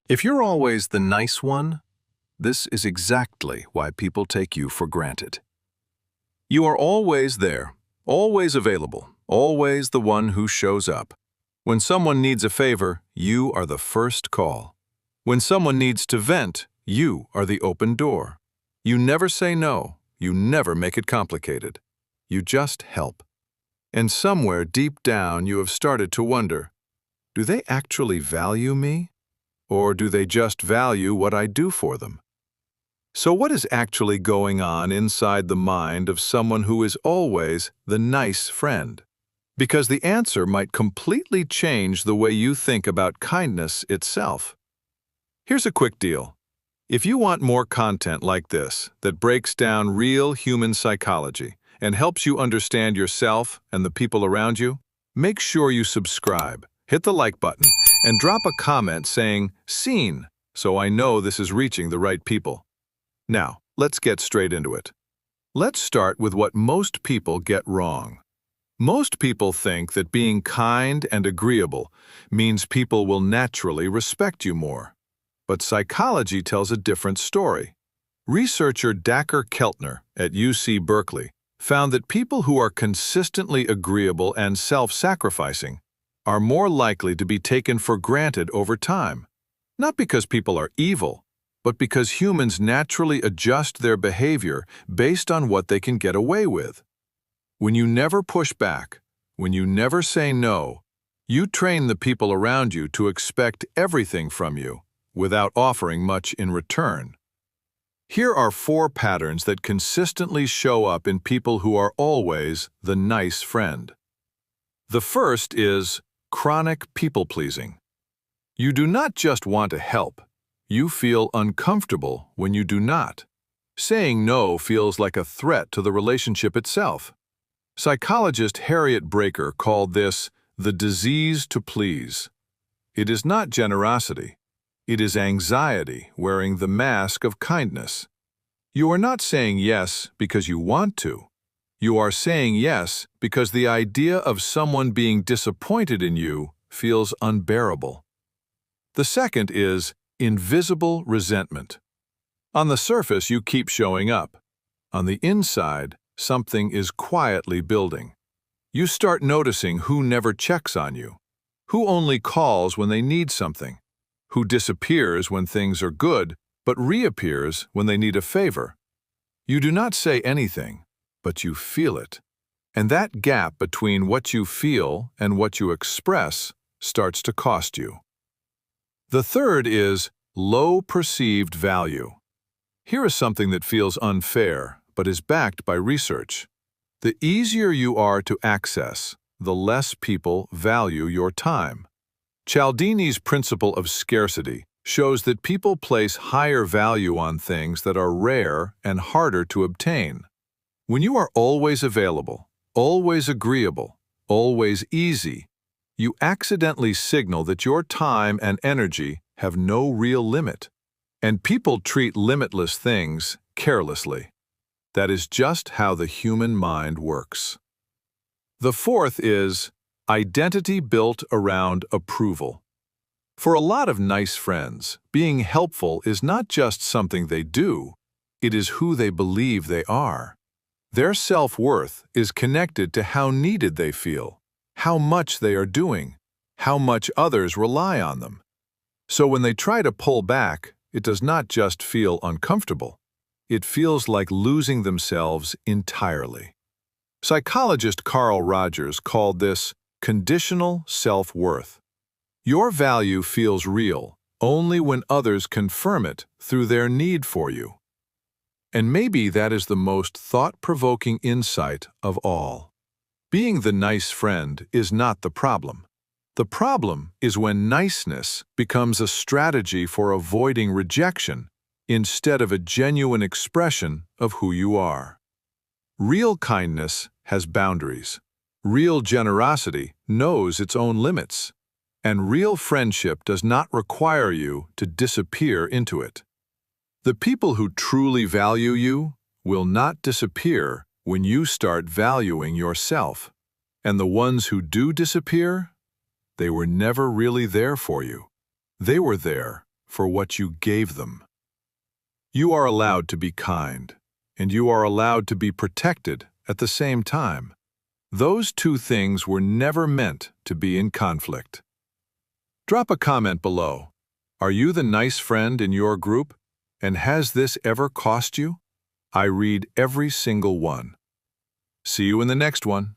If you're always the nice one, this is exactly why people take you for granted. You are always there, always available, always the one who shows up. When someone needs a favor, you are the first call. When someone needs to vent, you are the open door. You never say no, you never make it complicated. You just help. And somewhere deep down you have started to wonder, do they actually value me? Or do they just value what I do for them? So what is actually going on inside the mind of someone who is always the nice friend? Because the answer might completely change the way you think about kindness itself. Here's a quick deal. If you want more content like this that breaks down real human psychology and helps you understand yourself and the people around you, make sure you subscribe, hit the like button, and drop a comment saying "Seen" so I know this is reaching the right people. Now, let's get straight into it. Let's start with what most people get wrong. Most people think that being kind and agreeable means people will naturally respect you more. But psychology tells a different story. Researcher Dacher Keltner at UC Berkeley found that people who are consistently agreeable and self-sacrificing are more likely to be taken for granted over time. Not because people are evil, but because humans naturally adjust their behavior based on what they can get away with. When you never push back, when you never say no, you train the people around you to expect everything from you without offering much in return. Here are 4 patterns that consistently show up in people who are always the nice friend. The first is chronic people-pleasing. You do not just want to help. You feel uncomfortable when you do not. Saying no feels like a threat to the relationship itself. Psychologist Harriet Breker called this the disease to please. It is not generosity. It is anxiety wearing the mask of kindness. You are not saying yes because you want to. You are saying yes because the idea of someone being disappointed in you feels unbearable. The second is invisible resentment. On the surface, you keep showing up. On the inside, something is quietly building. You start noticing who never checks on you, who only calls when they need something, who disappears when things are good, but reappears when they need a favor. You do not say anything, but you feel it. And that gap between what you feel and what you express starts to cost you. The third is low perceived value. Here is something that feels unfair, but is backed by research. The easier you are to access, the less people value your time. Cialdini's principle of scarcity shows that people place higher value on things that are rare and harder to obtain. When you are always available, always agreeable, always easy, you accidentally signal that your time and energy have no real limit. And people treat limitless things carelessly. That is just how the human mind works. The fourth is identity built around approval. For a lot of nice friends, being helpful is not just something they do, it is who they believe they are. Their self-worth is connected to how needed they feel, how much they are doing, how much others rely on them. So when they try to pull back, it does not just feel uncomfortable. It feels like losing themselves entirely. Psychologist Carl Rogers called this conditional self-worth. Your value feels real only when others confirm it through their need for you. And maybe that is the most thought-provoking insight of all. Being the nice friend is not the problem. The problem is when niceness becomes a strategy for avoiding rejection instead of a genuine expression of who you are. Real kindness has boundaries. Real generosity knows its own limits. And real friendship does not require you to disappear into it. The people who truly value you will not disappear when you start valuing yourself. And the ones who do disappear, they were never really there for you. They were there for what you gave them. You are allowed to be kind, and you are allowed to be protected at the same time. Those two things were never meant to be in conflict. Drop a comment below. Are you the nice friend in your group? And has this ever cost you? I read every single one. See you in the next one.